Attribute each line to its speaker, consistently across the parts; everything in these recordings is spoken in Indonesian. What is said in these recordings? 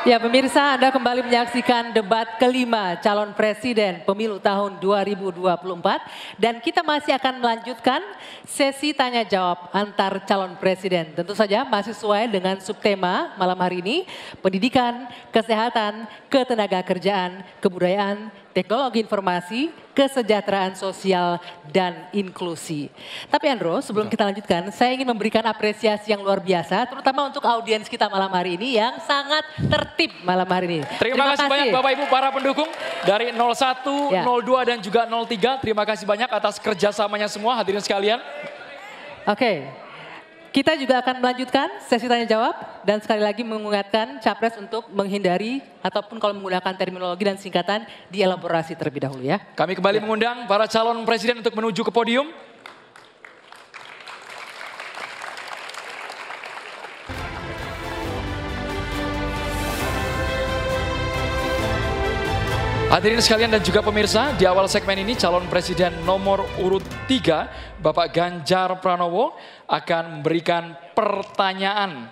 Speaker 1: Ya pemirsa, Anda kembali menyaksikan debat kelima calon presiden pemilu tahun 2024. Dan kita masih akan melanjutkan sesi tanya jawab antar calon presiden. Tentu saja masih sesuai dengan subtema malam hari ini, pendidikan, kesehatan, ketenaga kerjaan, kebudayaan, teknologi informasi, kesejahteraan sosial, dan inklusi. Tapi Andro, sebelum kita lanjutkan, saya ingin memberikan apresiasi yang luar biasa, terutama untuk audiens kita malam hari ini yang sangat tertib malam hari ini.
Speaker 2: Terima kasih banyak Bapak Ibu para pendukung dari 01, 02, dan juga 03. Terima kasih banyak atas kerjasamanya semua hadirin sekalian.
Speaker 1: Oke. Kita juga akan melanjutkan sesi tanya jawab dan sekali lagi mengingatkan capres untuk menghindari ataupun kalau menggunakan terminologi dan singkatan dielaborasi terlebih dahulu ya.
Speaker 2: Kami kembali mengundang para calon presiden untuk menuju ke podium. Hadirin sekalian dan juga pemirsa, di awal segmen ini calon presiden nomor urut 3, Bapak Ganjar Pranowo akan memberikan pertanyaan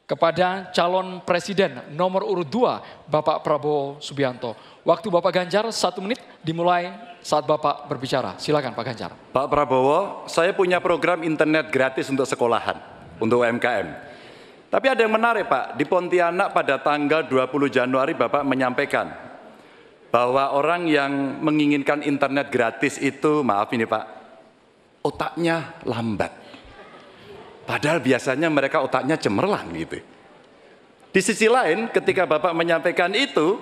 Speaker 2: kepada calon presiden nomor urut 2, Bapak Prabowo Subianto. Waktu Bapak Ganjar 1 menit dimulai saat Bapak berbicara. Silakan Pak Ganjar.
Speaker 3: Pak Prabowo, saya punya program internet gratis untuk sekolahan, untuk UMKM. Tapi ada yang menarik Pak, di Pontianak pada tanggal 20 Januari Bapak menyampaikan bahwa orang yang menginginkan internet gratis itu, maaf ini Pak, otaknya lambat. Padahal biasanya mereka otaknya cemerlang gitu. Di sisi lain ketika Bapak menyampaikan itu,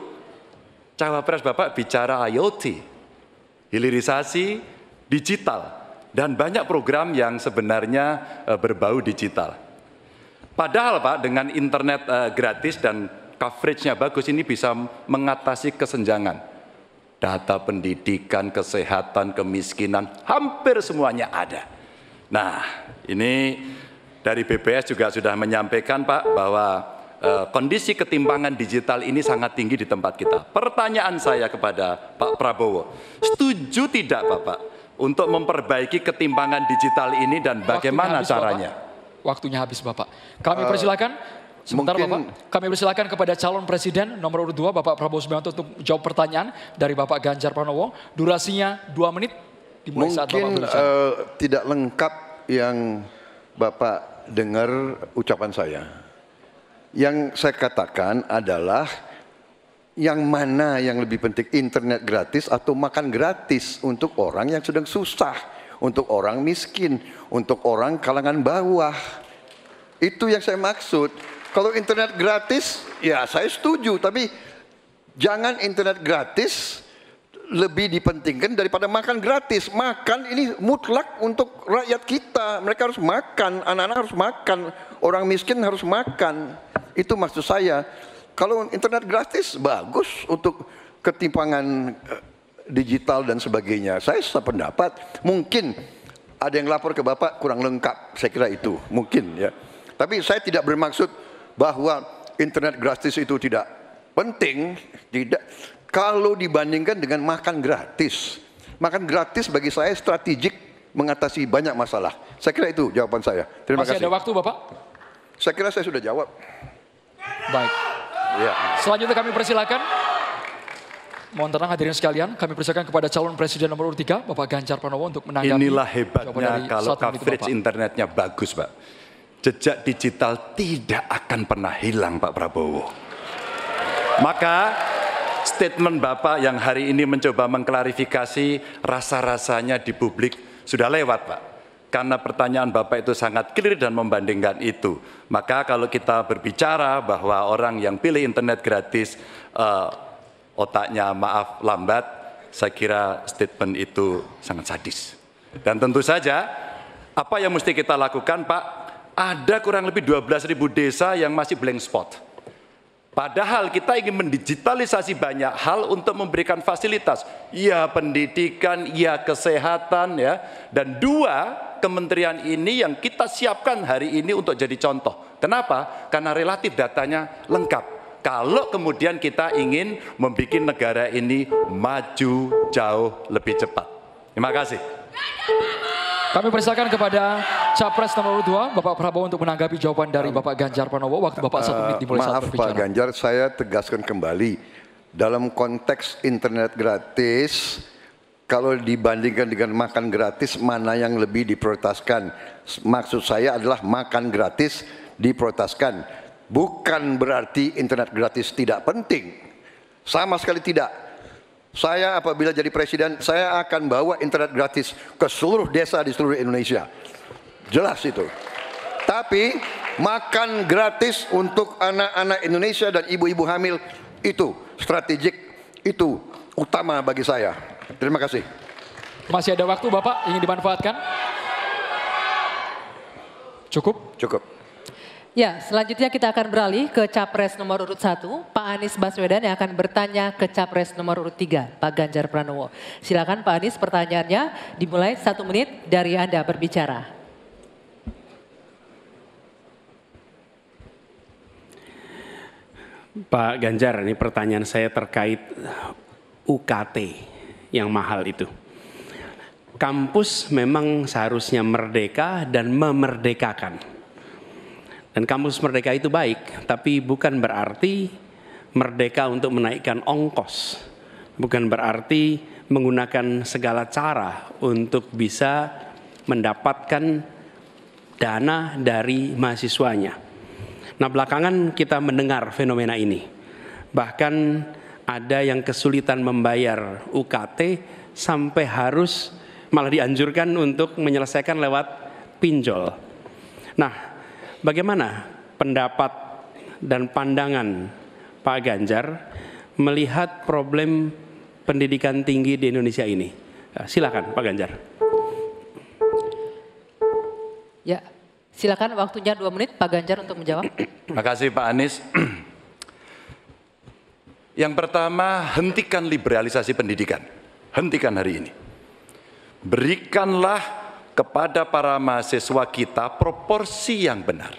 Speaker 3: cawapres Bapak bicara IoT, hilirisasi digital, dan banyak program yang sebenarnya berbau digital. Padahal Pak dengan internet gratis dan coverage-nya bagus, ini bisa mengatasi kesenjangan. Data pendidikan, kesehatan, kemiskinan, hampir semuanya ada. Nah, ini dari BPS juga sudah menyampaikan Pak bahwa kondisi ketimpangan digital ini sangat tinggi di tempat kita. Pertanyaan saya kepada Pak Prabowo, setuju tidak Bapak untuk memperbaiki ketimpangan digital ini dan bagaimana caranya?
Speaker 2: Waktunya habis Bapak. Kami persilakan. Sebentar Bapak, kami persilakan kepada calon presiden nomor urut 2 Bapak Prabowo Subianto untuk jawab pertanyaan dari Bapak Ganjar Pranowo. Durasinya 2 menit dimulai saat Bapak berbicara.
Speaker 4: Tidak lengkap yang Bapak dengar ucapan saya. Yang saya katakan adalah yang mana yang lebih penting, internet gratis atau makan gratis untuk orang yang sedang susah, untuk orang miskin, untuk orang kalangan bawah. Itu yang saya maksud. Kalau internet gratis, ya saya setuju. Tapi jangan internet gratis lebih dipentingkan daripada makan gratis. Makan ini mutlak untuk rakyat kita. Mereka harus makan, anak-anak harus makan, orang miskin harus makan. Itu maksud saya. Kalau internet gratis bagus untuk ketimpangan digital dan sebagainya. Saya sependapat. Mungkin ada yang lapor ke Bapak kurang lengkap. Saya kira itu mungkin ya. Tapi saya tidak bermaksud bahwa internet gratis itu tidak penting, tidak. Kalau dibandingkan dengan makan gratis bagi saya strategik mengatasi banyak masalah. Saya kira itu jawaban saya. Terima kasih.
Speaker 2: Masih ada waktu Bapak?
Speaker 4: Saya kira saya sudah jawab.
Speaker 2: Baik. Ya. Selanjutnya kami persilakan. Mohon tenang hadirin sekalian, kami persilakan kepada calon presiden nomor urut 3, Bapak Ganjar Pranowo untuk menanggapi.
Speaker 3: Inilah hebatnya kalau coverage internetnya bagus Pak. Jejak digital tidak akan pernah hilang Pak Prabowo. Maka statement Bapak yang hari ini mencoba mengklarifikasi rasa-rasanya di publik sudah lewat Pak. Karena pertanyaan Bapak itu sangat clear dan membandingkan itu. Maka kalau kita berbicara bahwa orang yang pilih internet gratis otaknya maaf lambat, saya kira statement itu sangat sadis. Dan tentu saja apa yang mesti kita lakukan Pak? Ada kurang lebih 12.000 desa yang masih blank spot. Padahal kita ingin mendigitalisasi banyak hal untuk memberikan fasilitas. Ya pendidikan, ya kesehatan ya. Dan 2 kementerian ini yang kita siapkan hari ini untuk jadi contoh. Kenapa? Karena relatif datanya lengkap. Kalau kemudian kita ingin membuat negara ini maju jauh lebih cepat. Terima kasih.
Speaker 2: Kami persilakan kepada Capres nomor 2, Bapak Prabowo untuk menanggapi jawaban dari Bapak Ganjar Pranowo. Waktu Bapak 1 menit dimulai saat
Speaker 4: Maaf
Speaker 2: berbicara.
Speaker 4: Pak Ganjar, saya tegaskan kembali. Dalam konteks internet gratis, kalau dibandingkan dengan makan gratis, mana yang lebih diprioritaskan? Maksud saya adalah makan gratis diprioritaskan. Bukan berarti internet gratis tidak penting. Sama sekali tidak. Saya apabila jadi presiden, saya akan bawa internet gratis ke seluruh desa di seluruh Indonesia. Jelas itu. Tapi makan gratis untuk anak-anak Indonesia dan ibu-ibu hamil itu strategik, itu utama bagi saya. Terima kasih.
Speaker 2: Masih ada waktu Bapak, ingin dimanfaatkan? Cukup?
Speaker 4: Cukup.
Speaker 1: Ya, selanjutnya kita akan beralih ke Capres nomor urut 1, Pak Anies Baswedan yang akan bertanya ke Capres nomor urut 3, Pak Ganjar Pranowo. Silakan Pak Anies, pertanyaannya dimulai 1 menit dari Anda berbicara.
Speaker 5: Pak Ganjar, ini pertanyaan saya terkait UKT yang mahal itu. Kampus memang seharusnya merdeka dan memerdekakan. Dan kampus merdeka itu baik, tapi bukan berarti merdeka untuk menaikkan ongkos. Bukan berarti menggunakan segala cara untuk bisa mendapatkan dana dari mahasiswanya. Nah, belakangan kita mendengar fenomena ini. Bahkan ada yang kesulitan membayar UKT sampai harus malah dianjurkan untuk menyelesaikan lewat pinjol. Nah, bagaimana pendapat dan pandangan Pak Ganjar melihat problem pendidikan tinggi di Indonesia ini? Silakan Pak Ganjar.
Speaker 1: Ya, silakan waktunya 2 menit Pak Ganjar untuk menjawab.
Speaker 3: Terima kasih Pak Anies. Yang pertama, hentikan liberalisasi pendidikan. Hentikan hari ini. Berikanlah kepada para mahasiswa kita proporsi yang benar.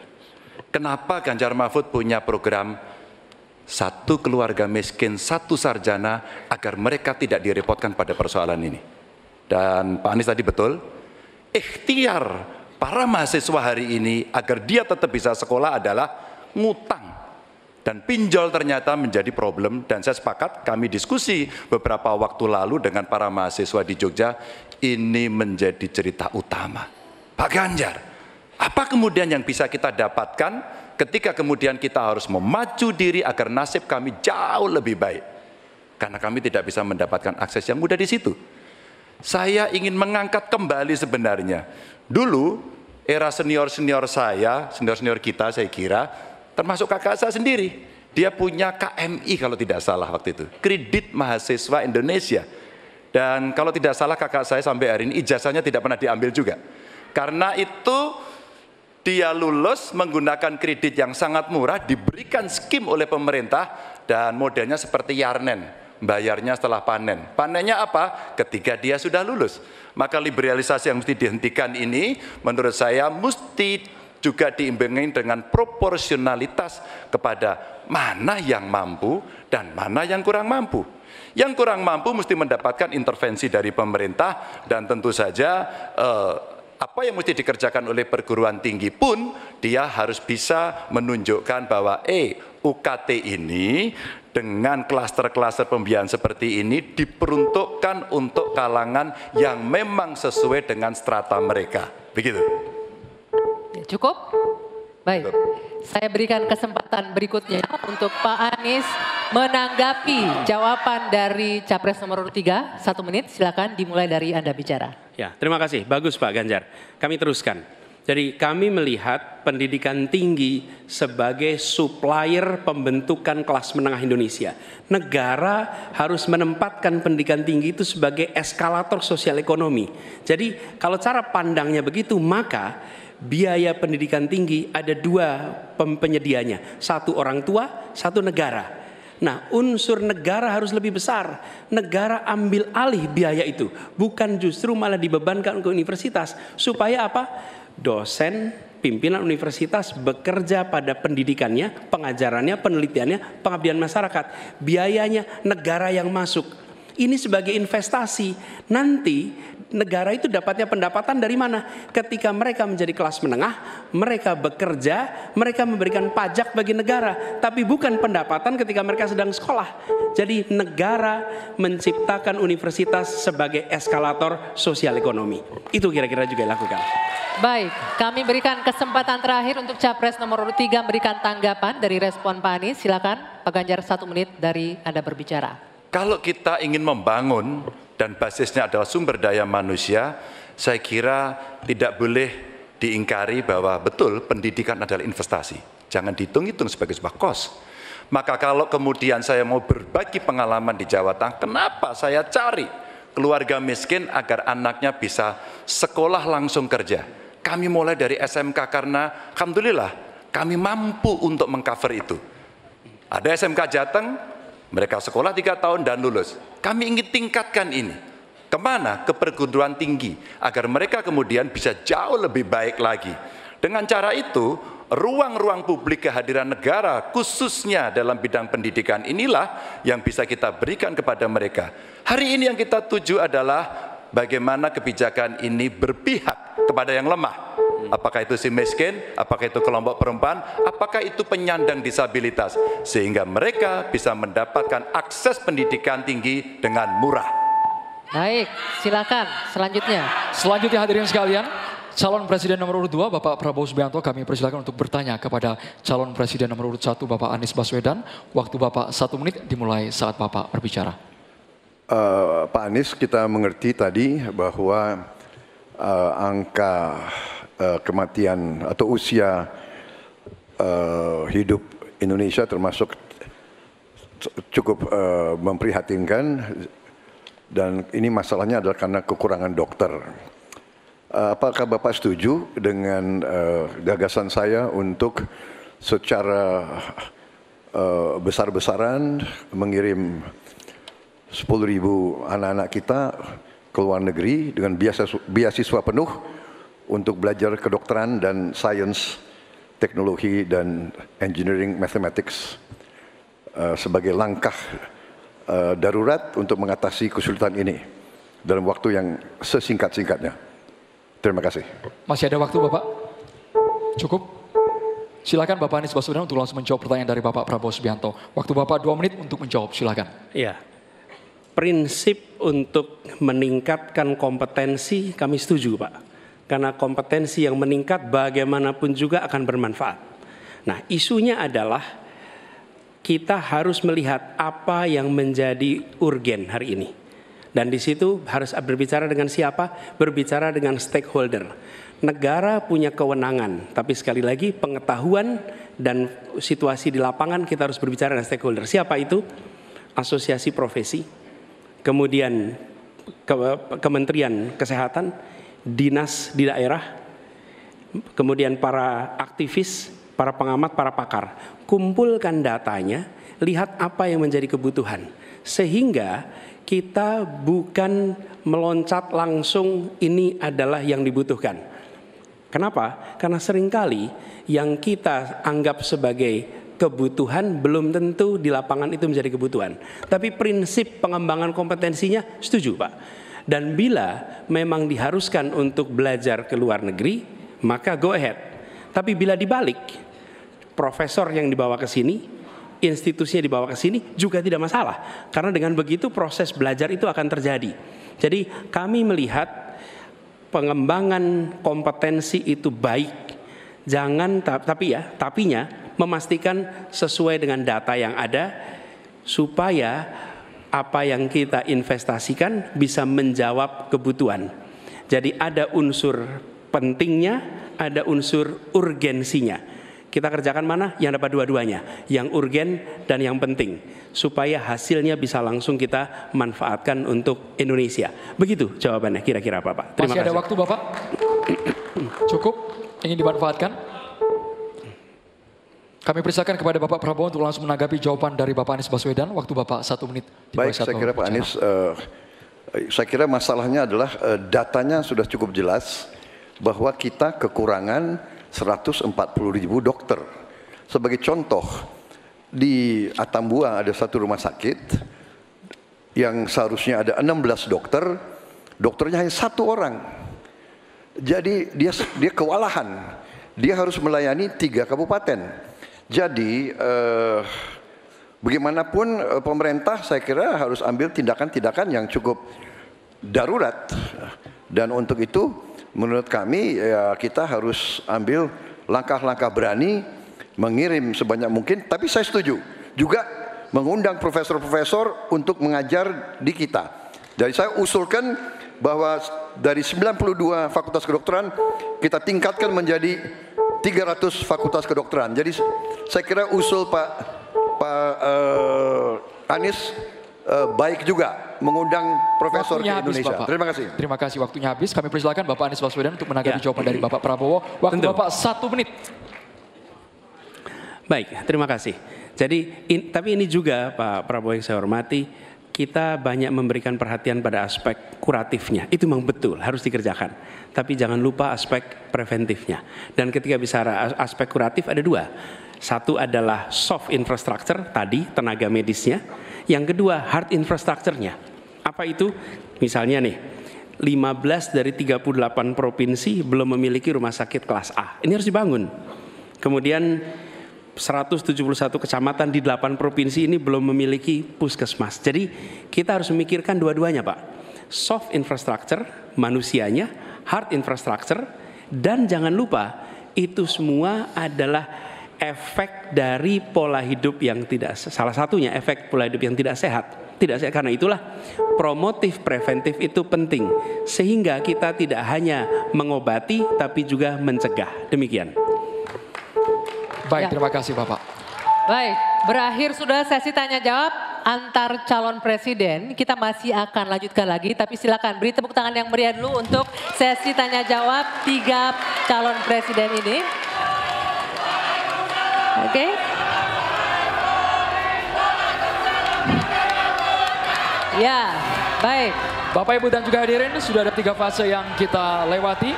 Speaker 3: Kenapa Ganjar Mahfud punya program 1 keluarga miskin, 1 sarjana, agar mereka tidak direpotkan pada persoalan ini. Dan Pak Anies tadi betul, ikhtiar para mahasiswa hari ini agar dia tetap bisa sekolah adalah ngutang. Dan pinjol ternyata menjadi problem, dan saya sepakat, kami diskusi beberapa waktu lalu dengan para mahasiswa di Jogja, ini menjadi cerita utama. Pak Ganjar, apa kemudian yang bisa kita dapatkan ketika kemudian kita harus memacu diri agar nasib kami jauh lebih baik? Karena kami tidak bisa mendapatkan akses yang mudah di situ. Saya ingin mengangkat kembali sebenarnya. Dulu era senior-senior saya, senior-senior kita saya kira, termasuk kakak saya sendiri, dia punya KMI kalau tidak salah waktu itu, Kredit Mahasiswa Indonesia. Dan kalau tidak salah kakak saya sampai hari ini ijazahnya tidak pernah diambil juga. Karena itu dia lulus menggunakan kredit yang sangat murah, diberikan skim oleh pemerintah, dan modelnya seperti Yarnen. Bayarnya setelah panen. Panennya apa? Ketika dia sudah lulus. Maka liberalisasi yang mesti dihentikan ini menurut saya mesti juga diimbangi dengan proporsionalitas kepada mana yang mampu dan mana yang kurang mampu. Yang kurang mampu mesti mendapatkan intervensi dari pemerintah, dan tentu saja apa yang mesti dikerjakan oleh perguruan tinggi pun dia harus bisa menunjukkan bahwa UKT ini dengan klaster-klaster pembiayaan seperti ini diperuntukkan untuk kalangan yang memang sesuai dengan strata mereka. Begitu.
Speaker 1: Cukup? Baik. Saya berikan kesempatan berikutnya untuk Pak Anies menanggapi jawaban dari Capres nomor 3. 1 menit, silakan dimulai dari Anda bicara.
Speaker 5: Ya, terima kasih. Bagus Pak Ganjar. Kami teruskan. Jadi kami melihat pendidikan tinggi sebagai supplier pembentukan kelas menengah Indonesia. Negara harus menempatkan pendidikan tinggi itu sebagai eskalator sosial ekonomi. Jadi kalau cara pandangnya begitu, maka biaya pendidikan tinggi ada 2 penyedianya. 1 orang tua, 1 negara. Nah, unsur negara harus lebih besar. Negara ambil alih biaya itu, bukan justru malah dibebankan ke universitas. Supaya apa? Dosen, pimpinan universitas bekerja pada pendidikannya, pengajarannya, penelitiannya, pengabdian masyarakat. Biayanya negara yang masuk. Ini sebagai investasi. Nanti negara itu dapatnya pendapatan dari mana? Ketika mereka menjadi kelas menengah, mereka bekerja, mereka memberikan pajak bagi negara, tapi bukan pendapatan ketika mereka sedang sekolah. Jadi negara menciptakan universitas sebagai eskalator sosial ekonomi. Itu kira-kira juga dilakukan.
Speaker 1: Baik, kami berikan kesempatan terakhir untuk Capres nomor urut 3 memberikan tanggapan dari respon Pak Anies. Silakan Pak Ganjar, 1 menit dari Anda berbicara.
Speaker 3: Kalau kita ingin membangun dan basisnya adalah sumber daya manusia, saya kira tidak boleh diingkari bahwa betul pendidikan adalah investasi. Jangan dihitung-hitung sebagai sebuah kos. Maka kalau kemudian saya mau berbagi pengalaman di Jawa Tengah, kenapa saya cari keluarga miskin agar anaknya bisa sekolah langsung kerja. Kami mulai dari SMK karena alhamdulillah kami mampu untuk mengcover itu. Ada SMK Jateng, mereka sekolah 3 tahun dan lulus. Kami ingin tingkatkan ini. Kemana? Ke perguruan tinggi. Agar mereka kemudian bisa jauh lebih baik lagi. Dengan cara itu, ruang-ruang publik kehadiran negara, khususnya dalam bidang pendidikan inilah yang bisa kita berikan kepada mereka. Hari ini yang kita tuju adalah bagaimana kebijakan ini berpihak kepada yang lemah. Apakah itu si miskin, apakah itu kelompok perempuan, apakah itu penyandang disabilitas. Sehingga mereka bisa mendapatkan akses pendidikan tinggi dengan murah.
Speaker 1: Baik, silakan selanjutnya.
Speaker 2: Selanjutnya hadirin sekalian, calon presiden nomor urut 2 Bapak Prabowo Subianto, kami persilakan untuk bertanya kepada calon presiden nomor urut 1 Bapak Anies Baswedan. Waktu Bapak 1 menit dimulai saat Bapak berbicara.
Speaker 4: Pak Anies, kita mengerti tadi bahwa angka kematian atau usia hidup Indonesia termasuk cukup memprihatinkan, dan ini masalahnya adalah karena kekurangan dokter. Apakah Bapak setuju dengan gagasan saya untuk secara besar-besaran mengirim 10.000 anak-anak kita ke luar negeri dengan beasiswa penuh untuk belajar kedokteran dan sains, teknologi dan engineering mathematics sebagai langkah darurat untuk mengatasi kesulitan ini dalam waktu yang sesingkat-singkatnya. Terima kasih.
Speaker 2: Masih ada waktu Bapak? Cukup? Silakan Bapak Anies Baswedan untuk langsung menjawab pertanyaan dari Bapak Prabowo Subianto. Waktu Bapak 2 menit untuk menjawab, silakan.
Speaker 5: Iya. Prinsip untuk meningkatkan kompetensi kami setuju Pak. Karena kompetensi yang meningkat bagaimanapun juga akan bermanfaat. Nah, isunya adalah kita harus melihat apa yang menjadi urgen hari ini. Dan di situ harus berbicara dengan siapa? Berbicara dengan stakeholder. Negara punya kewenangan, tapi sekali lagi pengetahuan dan situasi di lapangan kita harus berbicara dengan stakeholder. Siapa itu? Asosiasi profesi, kemudian Kementerian Kesehatan, dinas di daerah, kemudian para aktivis, para pengamat, para pakar. Kumpulkan datanya, lihat apa yang menjadi kebutuhan. Sehingga kita bukan meloncat langsung ini adalah yang dibutuhkan. Kenapa? Karena seringkali yang kita anggap sebagai kebutuhan belum tentu di lapangan itu menjadi kebutuhan. Tapi prinsip pengembangan kompetensinya setuju Pak. Dan bila memang diharuskan untuk belajar ke luar negeri, maka go ahead. Tapi bila dibalik, profesor yang dibawa ke sini, institusinya dibawa ke sini juga tidak masalah. Karena dengan begitu proses belajar itu akan terjadi. Jadi kami melihat pengembangan kompetensi itu baik. Jangan tapinya memastikan sesuai dengan data yang ada supaya apa yang kita investasikan bisa menjawab kebutuhan. Jadi ada unsur pentingnya, ada unsur urgensinya. Kita kerjakan mana? Yang dapat dua-duanya, yang urgen dan yang penting, supaya hasilnya bisa langsung kita manfaatkan untuk Indonesia. Begitu jawabannya kira-kira Bapak. Terima kasih.
Speaker 2: Masih ada waktu Bapak? Cukup? Ingin dimanfaatkan? Kami persilakan kepada Bapak Prabowo untuk langsung menanggapi jawaban dari Bapak Anies Baswedan. Waktu Bapak 1 menit.
Speaker 4: Baik, saya kira Pak Anies, saya kira masalahnya adalah datanya sudah cukup jelas bahwa kita kekurangan 140.000 dokter. Sebagai contoh, di Atambua ada satu rumah sakit yang seharusnya ada 16 dokter, dokternya hanya 1 orang. Jadi dia kewalahan. Dia harus melayani 3 kabupaten. Jadi bagaimanapun pemerintah saya kira harus ambil tindakan-tindakan yang cukup darurat. Dan untuk itu menurut kami ya, kita harus ambil langkah-langkah berani, mengirim sebanyak mungkin. Tapi saya setuju juga mengundang profesor-profesor untuk mengajar di kita. Jadi saya usulkan bahwa dari 92 fakultas kedokteran kita tingkatkan menjadi 300 fakultas kedokteran. Jadi saya kira usul Pak Anies baik juga mengundang profesor
Speaker 2: Waktunya
Speaker 4: ke Indonesia.
Speaker 2: Bapak.
Speaker 4: Terima kasih.
Speaker 2: Terima kasih, waktunya habis. Kami persilakan Bapak Anies Baswedan untuk menanggapi jawaban dari Bapak Prabowo. Waktu
Speaker 5: Tentu.
Speaker 2: Bapak 1 menit.
Speaker 5: Baik, terima kasih. Jadi, tapi ini juga Pak Prabowo yang saya hormati, kita banyak memberikan perhatian pada aspek kuratifnya. Itu memang betul, harus dikerjakan. Tapi jangan lupa aspek preventifnya. Dan ketika bicara aspek kuratif ada 2. Satu adalah soft infrastructure, tadi tenaga medisnya. Yang kedua hard infrastructure-nya. Apa itu? Misalnya nih, 15 dari 38 provinsi belum memiliki rumah sakit kelas A. Ini harus dibangun. Kemudian 171 kecamatan di 8 provinsi ini belum memiliki puskesmas. Jadi kita harus memikirkan dua-duanya Pak. Soft infrastructure, manusianya, hard infrastructure, dan jangan lupa itu semua adalah efek dari pola hidup yang tidak, salah satunya efek pola hidup yang tidak sehat. Tidak sehat, karena itulah promotif preventif itu penting. Sehingga kita tidak hanya mengobati tapi juga mencegah. Demikian.
Speaker 2: Baik,
Speaker 1: Ya.
Speaker 2: terima kasih Bapak.
Speaker 1: Baik, berakhir sudah sesi tanya jawab antar calon presiden. Kita masih akan lanjutkan lagi, tapi silakan beri tepuk tangan yang meriah dulu untuk sesi tanya jawab 3 calon presiden ini. Oke. Ya, baik.
Speaker 2: Bapak, Ibu, dan juga hadirin, sudah ada 3 fase yang kita lewati.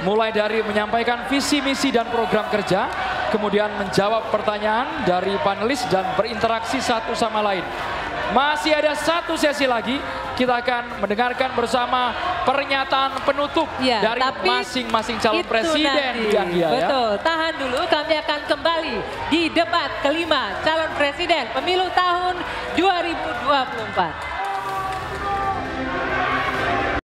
Speaker 2: Mulai dari menyampaikan visi, misi, dan program kerja, kemudian menjawab pertanyaan dari panelis dan berinteraksi satu sama lain. Masih ada 1 sesi lagi, kita akan mendengarkan bersama pernyataan penutup
Speaker 1: Ya,
Speaker 2: dari
Speaker 1: tapi
Speaker 2: masing-masing calon
Speaker 1: itu
Speaker 2: presiden.
Speaker 1: nanti.
Speaker 2: Dian Dia, ya.
Speaker 1: Betul, tahan dulu, kami akan kembali di debat kelima calon presiden pemilu tahun 2024.